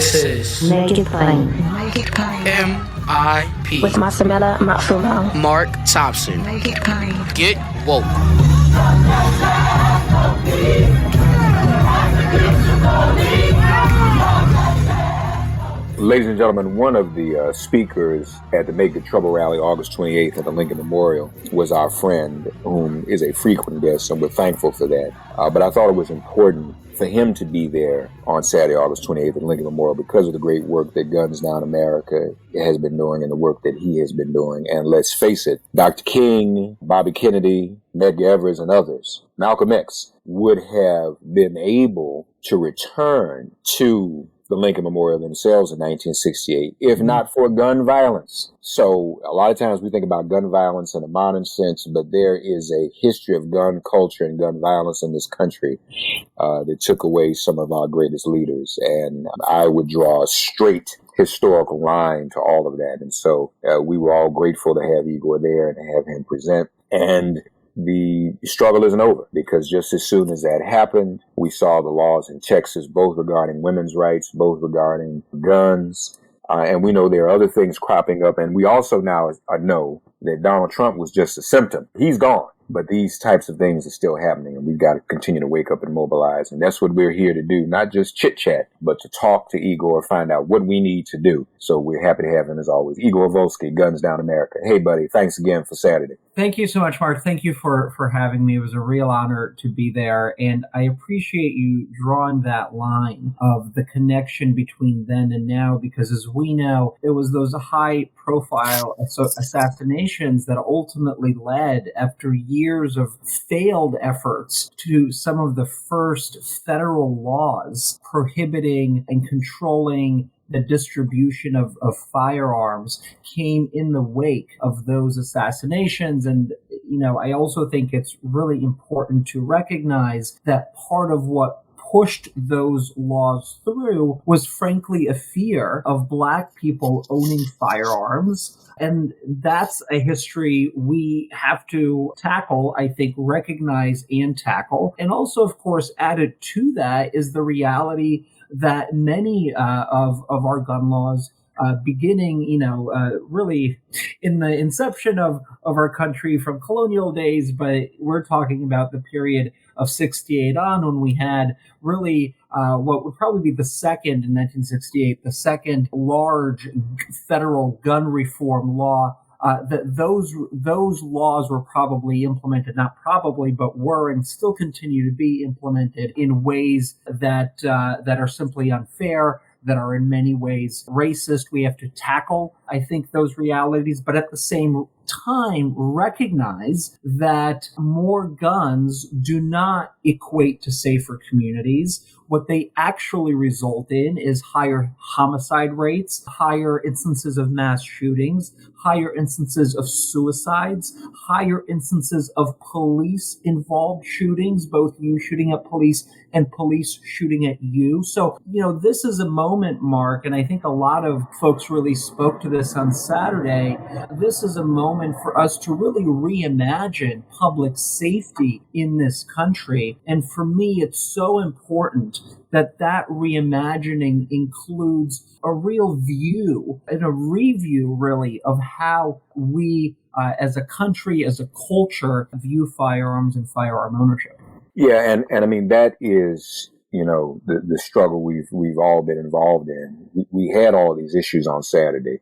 This is Make It Plain. MIP With Masamela Matfumo. Mark Thompson. Make it plain. Get woke. Ladies and gentlemen, one of the speakers at the Make the Trouble rally August 28th at the Lincoln Memorial was our friend, whom is a frequent guest, and we're thankful for that. But I thought it was important for him to be there on Saturday, August 28th at Lincoln Memorial because of the great work that Guns Down America has been doing and the work that he has been doing. And let's face it, Dr. King, Bobby Kennedy, Medgar Evers, and others, Malcolm X, would have been able to return to the Lincoln Memorial themselves in 1968, if not for gun violence. So a lot of times we think about gun violence in a modern sense, but there is a history of gun culture and gun violence in this country that took away some of our greatest leaders. And I would draw a straight historical line to all of that. And so we were all grateful to have Igor there and to have him present. And the struggle isn't over, because just as soon as that happened, we saw the laws in Texas, both regarding women's rights, both regarding guns. And we know there are other things cropping up. And we also now know that Donald Trump was just a symptom. He's gone. But these types of things are still happening, and we've got to continue to wake up and mobilize. And that's what we're here to do, not just chit-chat, but to talk to Igor, find out what we need to do. So we're happy to have him as always. Igor Volsky, Guns Down America. Hey, buddy, thanks again for Saturday. Thank you so much, Mark. Thank you for having me. It was a real honor to be there. And I appreciate you drawing that line of the connection between then and now, because as we know, it was those high-profile assassinations that ultimately led, after years of failed efforts, to some of the first federal laws prohibiting and controlling the distribution of firearms came in the wake of those assassinations. And, I also think it's really important to recognize that part of what pushed those laws through was frankly a fear of Black people owning firearms. And that's a history we have to tackle, I think, recognize and tackle. And also, of course, added to that is the reality that many of our gun laws, beginning, really in the inception of our country from colonial days, but we're talking about the period of 68 on, when we had really what would probably be the second, in 1968, the second large federal gun reform law. That those laws were probably implemented, not probably, but were and still continue to be implemented in ways that are simply unfair, that are in many ways racist. We have to tackle, I think, those realities, but at the same time recognize that more guns do not equate to safer communities. What they actually result in is higher homicide rates, higher instances of mass shootings, higher instances of suicides, higher instances of police-involved shootings, both you shooting at police and police shooting at you. So, this is a moment, Mark, and I think a lot of folks really spoke to this on Saturday. This is a moment for us to really reimagine public safety in this country. And for me, it's so important that reimagining includes a real view and a review, really, of how we, as a country, as a culture, view firearms and firearm ownership. Yeah, and I mean, that is, the struggle we've all been involved in. We had all these issues on Saturday.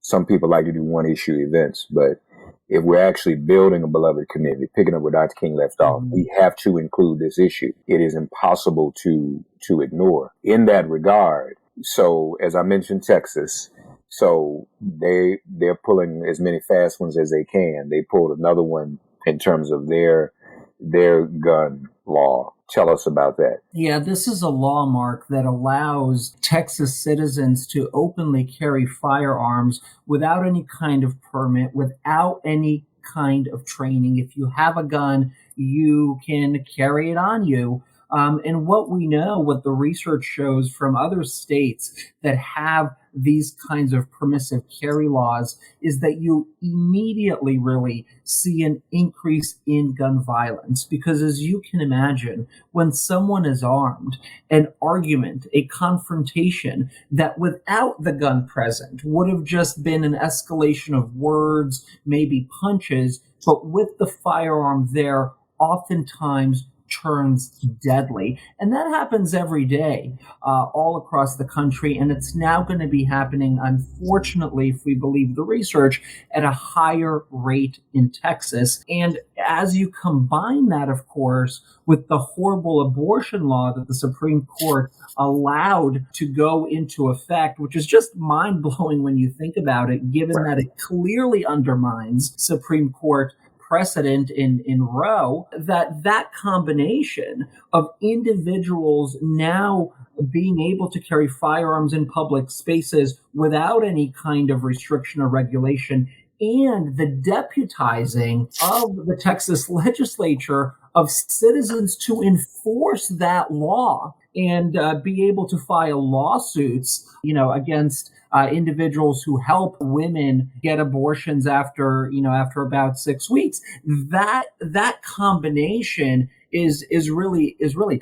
Some people like to do one-issue events, but if we're actually building a beloved community, picking up where Dr. King left off, we have to include this issue. It is impossible to ignore in that regard. So, as I mentioned, Texas, so they're pulling as many fast ones as they can. They pulled another one in terms of their gun law. Tell us about that. Yeah, this is a law, Mark, that allows Texas citizens to openly carry firearms without any kind of permit, without any kind of training. If you have a gun, you can carry it on you. And what we know, what the research shows from other states that have these kinds of permissive carry laws is that you immediately really see an increase in gun violence. Because as you can imagine, when someone is armed, an argument, a confrontation that without the gun present would have just been an escalation of words, maybe punches, but with the firearm there, oftentimes turns deadly. And that happens every day all across the country. And it's now going to be happening, unfortunately, if we believe the research, at a higher rate in Texas. And as you combine that, of course, with the horrible abortion law that the Supreme Court allowed to go into effect, which is just mind-blowing when you think about it, given that it clearly undermines Supreme Court precedent in Roe, that combination of individuals now being able to carry firearms in public spaces without any kind of restriction or regulation, and the deputizing of the Texas legislature of citizens to enforce that law and be able to file lawsuits, against individuals who help women get abortions after about 6 weeks. That combination is really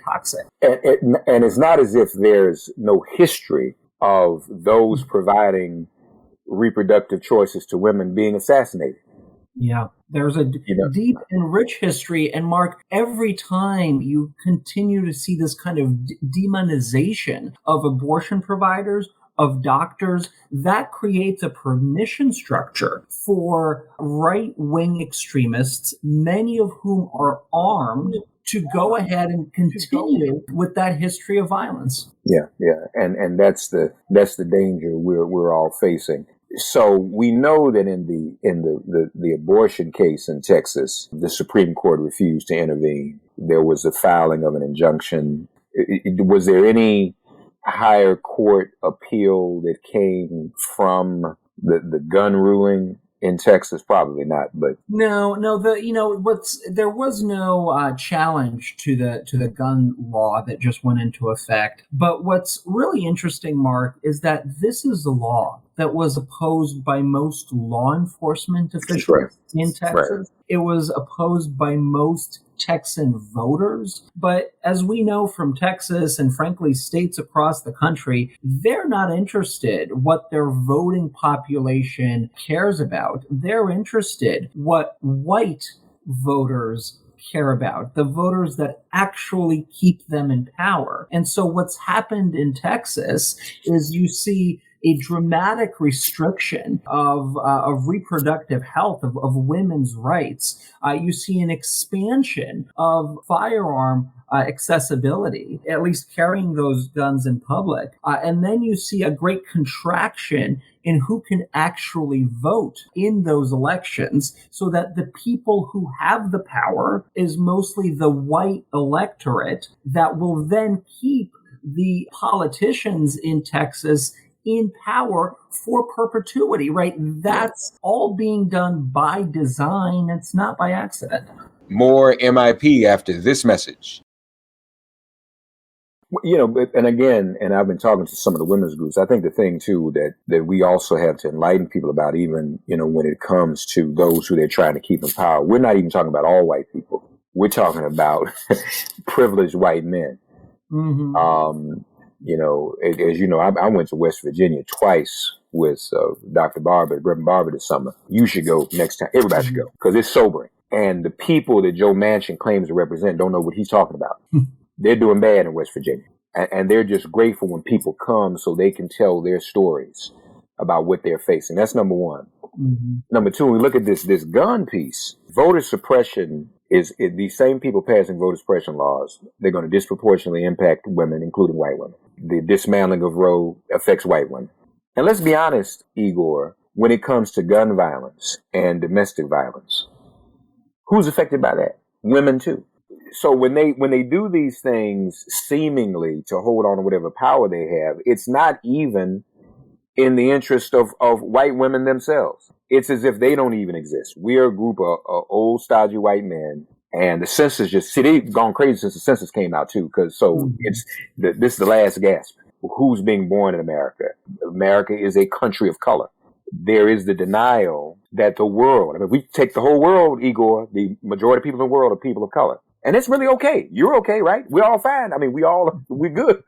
toxic. And it's not as if there's no history of those providing reproductive choices to women being assassinated. Yeah, there's a deep and rich history. And Mark, every time you continue to see this kind of demonization of abortion providers, of doctors, that creates a permission structure for right-wing extremists, many of whom are armed, to go ahead and continue with that history of violence. Yeah, and that's the danger we're all facing. So we know that in the abortion case in Texas, the Supreme Court refused to intervene. There was a filing of an injunction. Was there any higher court appeal that came from the gun ruling in Texas? Probably not, but no. There was no challenge to the gun law that just went into effect. But what's really interesting, Mark, is that this is a law that was opposed by most law enforcement officials in Texas. Right. It was opposed by most Texan voters. But as we know from Texas and frankly states across the country, they're not interested what their voting population cares about. They're interested what white voters care about, the voters that actually keep them in power. And so what's happened in Texas is you see a dramatic restriction of reproductive health, of women's rights. You see an expansion of firearm accessibility, at least carrying those guns in public. And then you see a great contraction in who can actually vote in those elections, so that the people who have the power is mostly the white electorate that will then keep the politicians in Texas in power for perpetuity, right? That's all being done by design. It's not by accident. More MIP after this message. And again, and I've been talking to some of the women's groups, I think the thing too that we also have to enlighten people about, even, when it comes to those who they're trying to keep in power, we're not even talking about all white people. We're talking about privileged white men. Mm-hmm. As you know, I went to West Virginia twice with Dr. Barber, Reverend Barber this summer. You should go next time. Everybody should go, because it's sobering. And the people that Joe Manchin claims to represent don't know what he's talking about. They're doing bad in West Virginia. And they're just grateful when people come so they can tell their stories about what they're facing. That's number one. Mm-hmm. Number two, when we look at this gun piece, voter suppression is these same people passing voter suppression laws. They're going to disproportionately impact women, including white women. The dismantling of Roe affects white women. And let's be honest, Igor, when it comes to gun violence and domestic violence, who's affected by that? Women too. So when they do these things seemingly to hold on to whatever power they have, it's not even in the interest of white women themselves. It's as if they don't even exist. We're a group of old, stodgy white men, and the census they've gone crazy since the census came out too. Because this is the last gasp. who's being born in America. America is a country of color. There is the denial that the world, I mean, if we take the whole world, Igor, the majority of people in the world are people of color. And it's really okay. You're okay, right? We're all fine. I mean, we're good.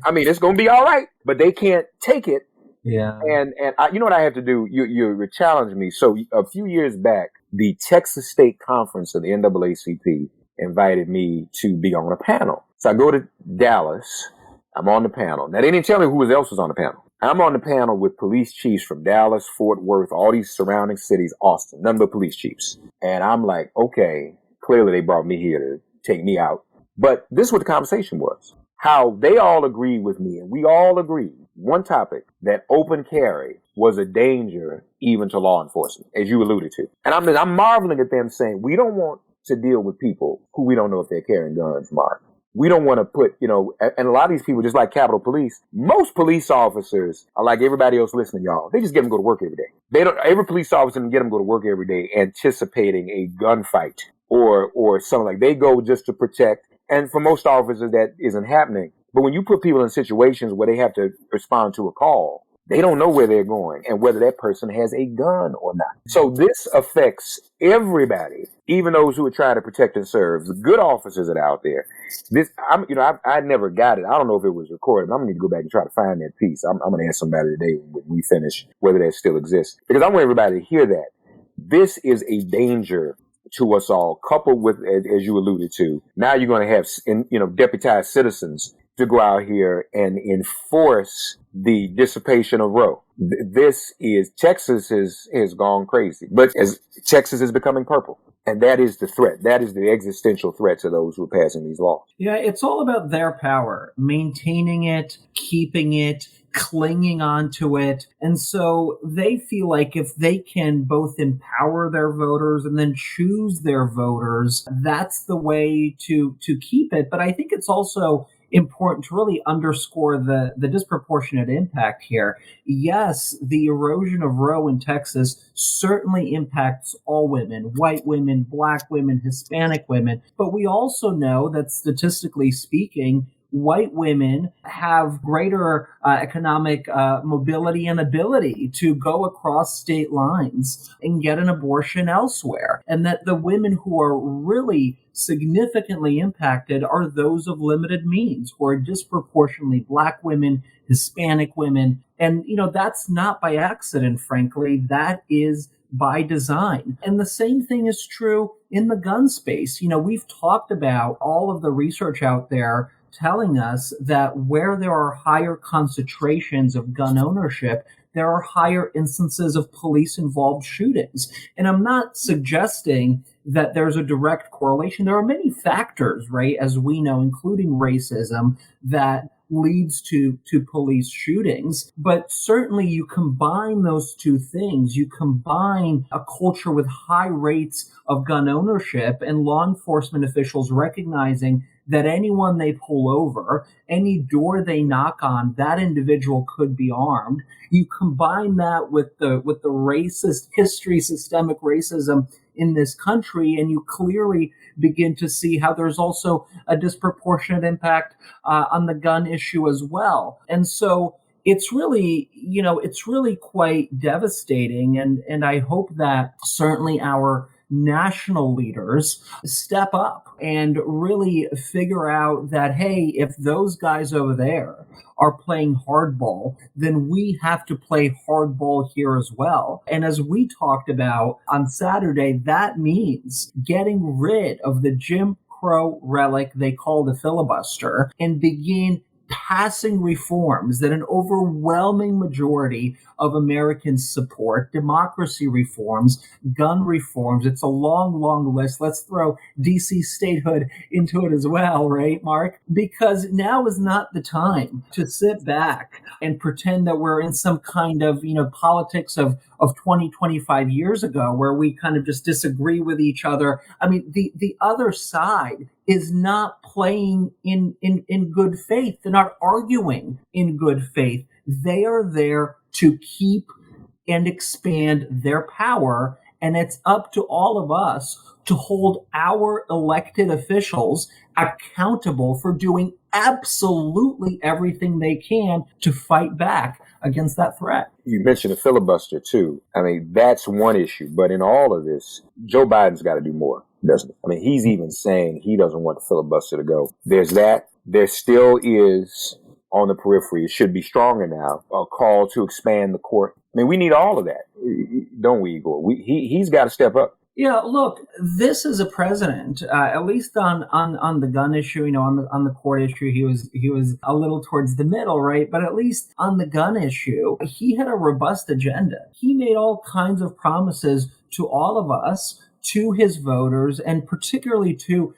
I mean, it's going to be all right, but they can't take it. Yeah. And you know what I have to do? You challenged me. So a few years back, the Texas State Conference of the NAACP invited me to be on a panel. So I go to Dallas. I'm on the panel. Now, they didn't tell me who else was on the panel. I'm on the panel with police chiefs from Dallas, Fort Worth, all these surrounding cities, Austin, none but police chiefs. And I'm like, okay, clearly they brought me here to take me out. But this is what the conversation was. How they all agreed with me, and we all agreed, one topic, that open carry was a danger even to law enforcement, as you alluded to. And I'm marveling at them saying, we don't want to deal with people who we don't know if they're carrying guns, Mark. We don't want to put, and a lot of these people, just like Capitol Police, most police officers are like everybody else listening, y'all. They just get them to go to work every day. Every police officer can get them to go to work every day anticipating a gunfight or something like they go just to protect. And for most officers, that isn't happening. But when you put people in situations where they have to respond to a call, they don't know where they're going and whether that person has a gun or not. So this affects everybody, even those who are trying to protect and serve, the good officers that are out there. I never got it. I don't know if it was recorded. I'm going to need to go back and try to find that piece. I'm going to ask somebody today when we finish whether that still exists, because I want everybody to hear that. This is a danger to us all, coupled with, as you alluded to, now you're going to have, deputized citizens to go out here and enforce the dissipation of Roe. Texas has gone crazy, but as Texas is becoming purple. And that is the threat. That is the existential threat to those who are passing these laws. Yeah, it's all about their power, maintaining it, keeping it, clinging on to it. And so they feel like if they can both empower their voters and then choose their voters, that's the way to keep it. But I think it's also important to really underscore the disproportionate impact here. Yes, the erosion of Roe in Texas certainly impacts all women, white women, black women, Hispanic women. But we also know that statistically speaking, white women have greater economic mobility and ability to go across state lines and get an abortion elsewhere. And that the women who are really significantly impacted are those of limited means, who are disproportionately black women, Hispanic women. And, that's not by accident, frankly. That is by design. And the same thing is true in the gun space. We've talked about all of the research out there telling us that where there are higher concentrations of gun ownership, there are higher instances of police-involved shootings. And I'm not suggesting that there's a direct correlation. There are many factors, right, as we know, including racism, that leads to police shootings. But certainly you combine those two things. You combine a culture with high rates of gun ownership and law enforcement officials recognizing that anyone they pull over, any door they knock on, that individual could be armed. You combine that with the racist history, systemic racism in this country, and you clearly begin to see how there's also a disproportionate impact on the gun issue as well. And so it's really quite devastating. And I hope that certainly our national leaders step up and really figure out that, hey, if those guys over there are playing hardball, then we have to play hardball here as well. And as we talked about on Saturday, that means getting rid of the Jim Crow relic they call the filibuster and begin passing reforms that an overwhelming majority of Americans support: democracy reforms, gun reforms. It's a long, long list. Let's throw DC statehood into it as well, right, Mark? Because now is not the time to sit back and pretend that we're in some kind of, politics of 20, 25 years ago where we kind of just disagree with each other. I mean, the other side is not playing in good faith. They're not arguing in good faith. They are there to keep and expand their power. And it's up to all of us to hold our elected officials accountable for doing absolutely everything they can to fight back against that threat. You mentioned the filibuster too. I mean, that's one issue. But in all of this, Joe Biden's got to do more, doesn't he? I mean, he's even saying he doesn't want the filibuster to go. There's that. There still is, on the periphery, it should be stronger now, a call to expand the court. I mean, we need all of that, don't we, Igor? He's got to step up. Yeah, look, this is a president, at least on the gun issue, on the court issue, he was a little towards the middle, right? But at least on the gun issue, he had a robust agenda. He made all kinds of promises to all of us, to his voters, and particularly to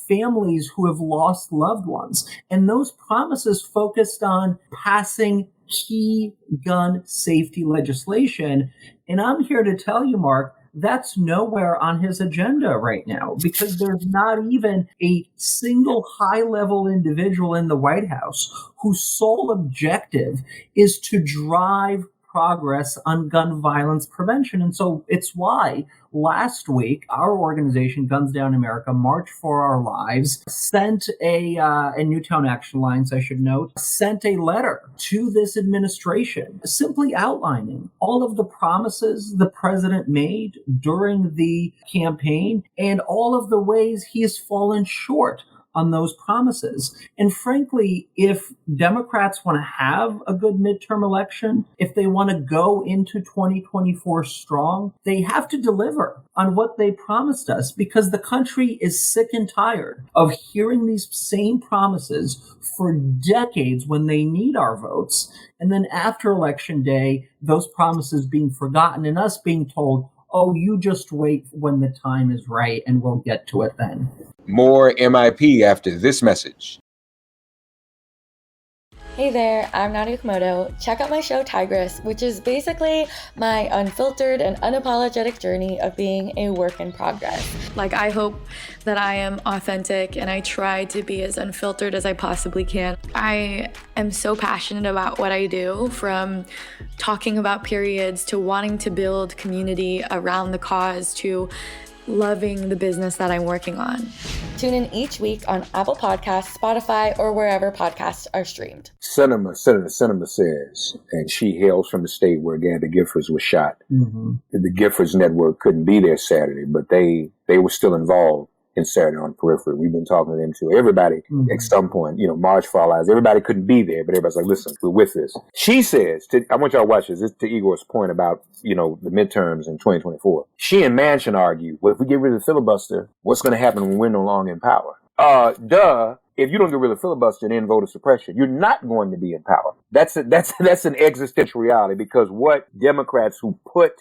families who have lost loved ones. And those promises focused on passing key gun safety legislation. And I'm here to tell you, Mark, that's nowhere on his agenda right now, because there's not even a single high-level individual in the White House whose sole objective is to drive progress on gun violence prevention. And so it's why last week our organization, Guns Down America, March for Our Lives, sent and Newtown Action Alliance, I should note, sent a letter to this administration simply outlining all of the promises the president made during the campaign and all of the ways he has fallen short on those promises. And frankly, if Democrats want to have a good midterm election, if they want to go into 2024 strong, they have to deliver on what they promised us, because the country is sick and tired of hearing these same promises for decades when they need our votes. And then after Election Day, those promises being forgotten and us being told, oh, you just wait when the time is right and we'll get to it then. More MIP after this message. Hey there, I'm Nadia Komodo. Check out my show Tigress, which is basically my unfiltered and unapologetic journey of being a work in progress. Like, I hope that I am authentic and I try to be as unfiltered as I possibly can. I am so passionate about what I do, from talking about periods to wanting to build community around the cause to loving the business that I'm working on. Tune in each week on Apple Podcasts, Spotify, or wherever podcasts are streamed. Senator Sinema says, and she hails from the state where Gandhi Giffords was shot. Mm-hmm. The Giffords Network couldn't be there Saturday, but they were still involved in Saturday on Periphery. We've been talking to them too. Everybody at some point, March for Our Lives, everybody couldn't be there, but everybody's like, listen, we're with this. She says, I want y'all to watch this. This is to Igor's point about, the midterms in 2024. She and Manchin argue, well, if we get rid of the filibuster, what's going to happen when we're no longer in power? If you don't get rid of the filibuster and end voter suppression, you're not going to be in power. That's an existential reality, because what Democrats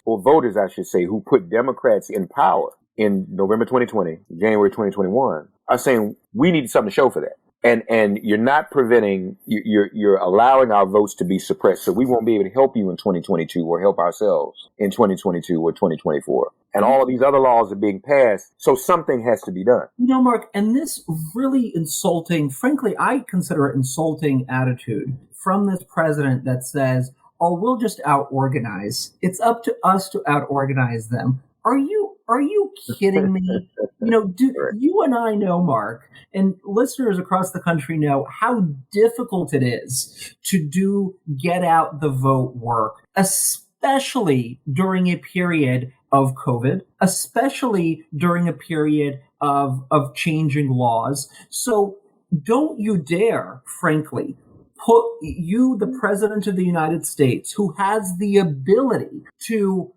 voters, I should say, who put Democrats in power in November 2020, January 2021, are saying we need something to show for that. And you're not preventing, you're allowing our votes to be suppressed. So we won't be able to help you in 2022 or help ourselves in 2022 or 2024. And all of these other laws are being passed. So something has to be done. Mark, and this really insulting, frankly, I consider it insulting attitude from this president that says, oh, we'll just out-organize. It's up to us to out-organize them. Are you kidding me? You and I know, Mark, and listeners across the country know how difficult it is to do get out the vote work, especially during a period of COVID, especially during a period of changing laws. So don't you dare, frankly, put the President of the United States, who has the ability to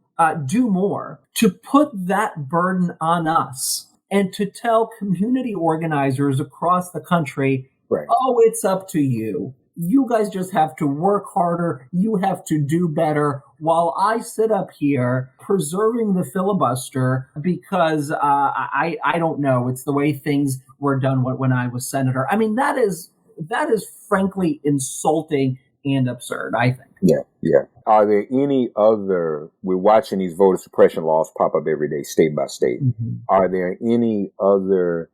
do more, to put that burden on us and to tell community organizers across the country, right, oh, it's up to you. You guys just have to work harder. You have to do better, while I sit up here preserving the filibuster because I don't know. It's the way things were done when I was senator. I mean, that is frankly insulting and absurd, I think. Yeah. Are there any other, we're watching these voter suppression laws pop up every day, state by state. Mm-hmm. Are there any other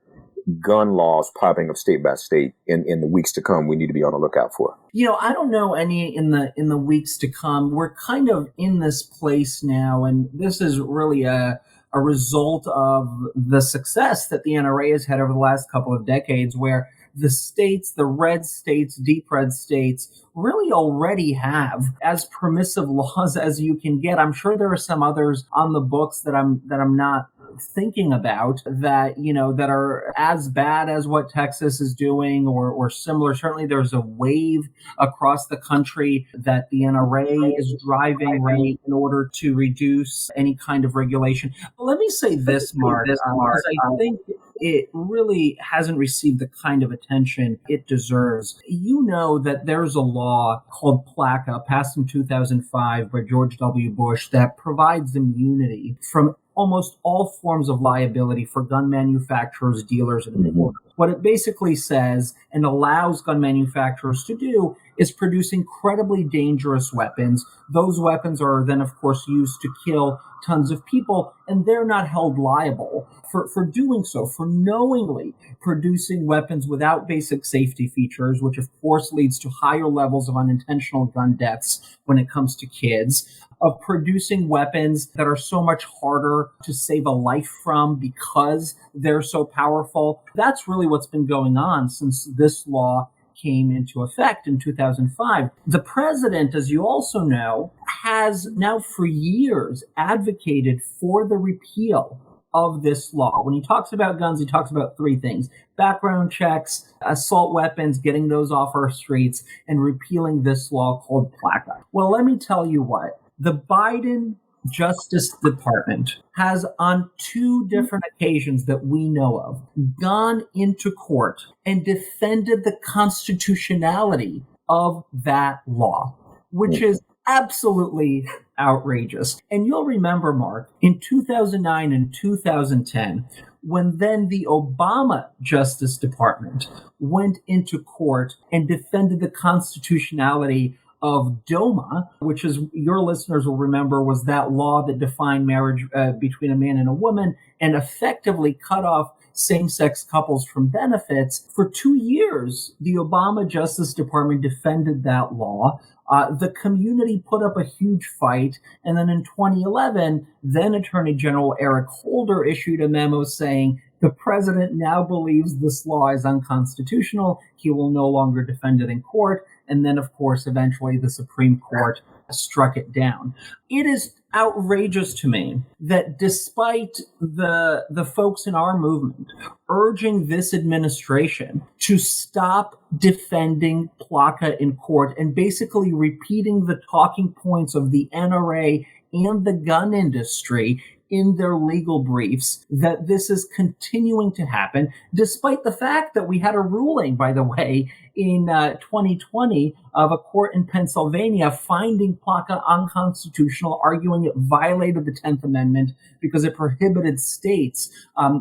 gun laws popping up state by state in the weeks to come we need to be on the lookout for? I don't know any in the weeks to come. We're kind of in this place now, and this is really a result of the success that the NRA has had over the last couple of decades, where the states, the red states, deep red states, really already have as permissive laws as you can get. I'm sure there are some others on the books that I'm not thinking about that, that are as bad as what Texas is doing or similar. Certainly there's a wave across the country that the NRA is driving right in order to reduce any kind of regulation. But let me say this, Mark, because I think it really hasn't received the kind of attention it deserves. You know that there's a law called PLACA, passed in 2005 by George W. Bush, that provides immunity from almost all forms of liability for gun manufacturers, dealers, and importers. What it basically says and allows gun manufacturers to do is produce incredibly dangerous weapons. Those weapons are then, of course, used to kill tons of people, and they're not held liable for doing so, for knowingly producing weapons without basic safety features, which of course leads to higher levels of unintentional gun deaths when it comes to kids, of producing weapons that are so much harder to save a life from because they're so powerful. That's really what's been going on since this law came into effect in 2005. The president, as you also know, has now for years advocated for the repeal of this law. When he talks about guns, he talks about three things: background checks, assault weapons, getting those off our streets, and repealing this law called PLACA. Well, let me tell you what. The Biden Justice Department has on two different occasions that we know of gone into court and defended the constitutionality of that law, which is absolutely outrageous. And you'll remember, Mark, in 2009 and 2010, when then the Obama Justice Department went into court and defended the constitutionality of DOMA, which is, your listeners will remember, was that law that defined marriage between a man and a woman and effectively cut off same-sex couples from benefits. For 2 years, the Obama Justice Department defended that law. The community put up a huge fight. And then in 2011, then Attorney General Eric Holder issued a memo saying the president now believes this law is unconstitutional. He will no longer defend it in court. And then, of course, eventually the Supreme Court struck it down. It is outrageous to me that despite the folks in our movement urging this administration to stop defending PLACA in court and basically repeating the talking points of the NRA and the gun industry in their legal briefs, that this is continuing to happen, despite the fact that we had a ruling, by the way, in 2020 of a court in Pennsylvania finding PLACA unconstitutional, arguing it violated the 10th Amendment because it prohibited states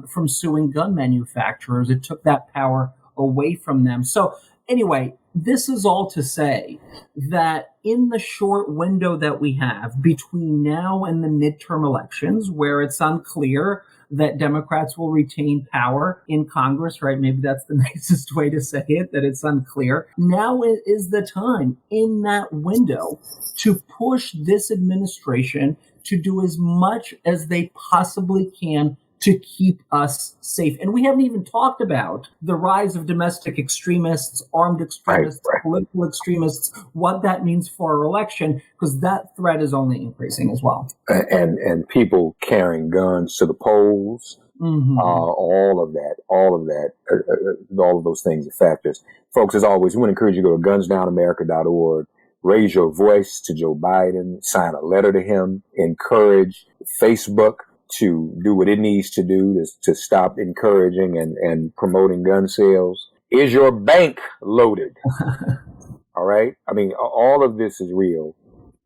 from suing gun manufacturers. It took that power away from them. So anyway, this is all to say that in the short window that we have between now and the midterm elections, where it's unclear that Democrats will retain power in Congress, right? Maybe that's the nicest way to say it, that it's unclear. Now is the time in that window to push this administration to do as much as they possibly can to keep us safe. And we haven't even talked about the rise of domestic extremists, armed extremists, political extremists, what that means for our election, because that threat is only increasing as well. And people carrying guns to the polls, all of that, all of those things are factors. Folks, as always, we want to encourage you to go to gunsdownamerica.org. Raise your voice to Joe Biden, sign a letter to him, encourage Facebook to do what it needs to do to stop encouraging and promoting gun sales. Is your bank loaded? All right. I mean, all of this is real.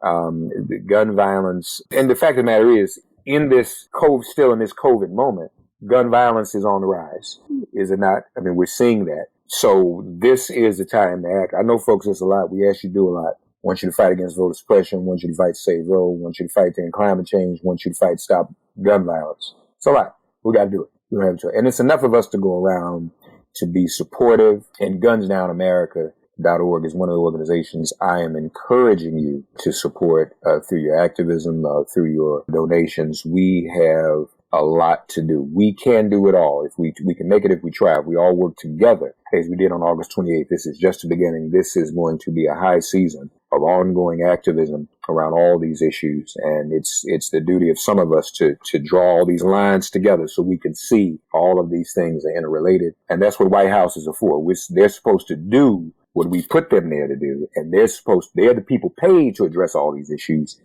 The gun violence. And the fact of the matter is, still in this COVID moment, gun violence is on the rise. Is it not? I mean, we're seeing that. So this is the time to act. I know, folks, it's a lot. We ask you to do a lot. I want you to fight against voter suppression. I want you to fight Save Roe. I want you to fight to end climate change. I want you to fight to stop gun violence. It's a lot. We got to do it. We don't have a choice. And it's enough of us to go around to be supportive. And GunsDownAmerica.org is one of the organizations I am encouraging you to support through your activism, through your donations. We have a lot to do. We can do it all. If we can make it if we try. If we all work together, as we did on August 28th. This is just the beginning. This is going to be a high season of ongoing activism around all these issues. And it's the duty of some of us to draw all these lines together so we can see all of these things are interrelated. And that's what White Houses are for. They're supposed to do what we put them there to do. And they're the people paid to address all these issues.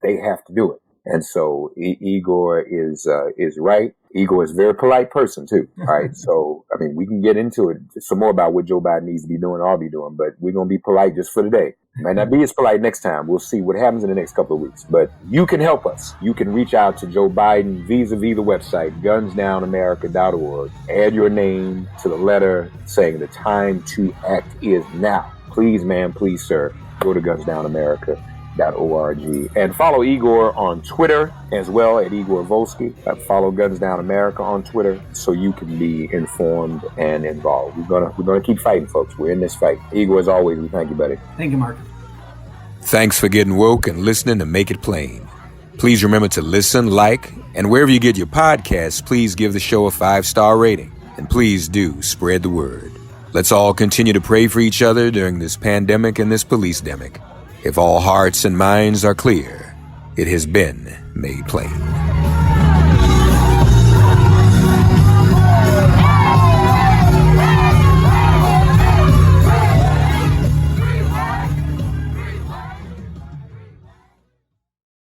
They have to do it. And so Igor is right. Igor is a very polite person too. All right. So, I mean, we can get into it some more about what Joe Biden needs to be doing, I'll be doing, but we're going to be polite just for today. Might not be as polite next time. We'll see what happens in the next couple of weeks, but you can help us. You can reach out to Joe Biden vis-a-vis the website, gunsdownamerica.org. Add your name to the letter saying the time to act is now. Please, ma'am, please, sir, go to gunsdownamerica.org and follow Igor on Twitter as well at Igor Volsky. Follow Guns Down America on Twitter so you can be informed and involved. We're gonna keep fighting, folks. We're in this fight. Igor, as always, we thank you, buddy. Thank you, Mark. Thanks for getting woke and listening to Make It Plain. Please remember to listen, like, and wherever you get your podcasts, please give the show a 5-star rating. And please do spread the word. Let's all continue to pray for each other during this pandemic and this police-demic. If all hearts and minds are clear, it has been made plain.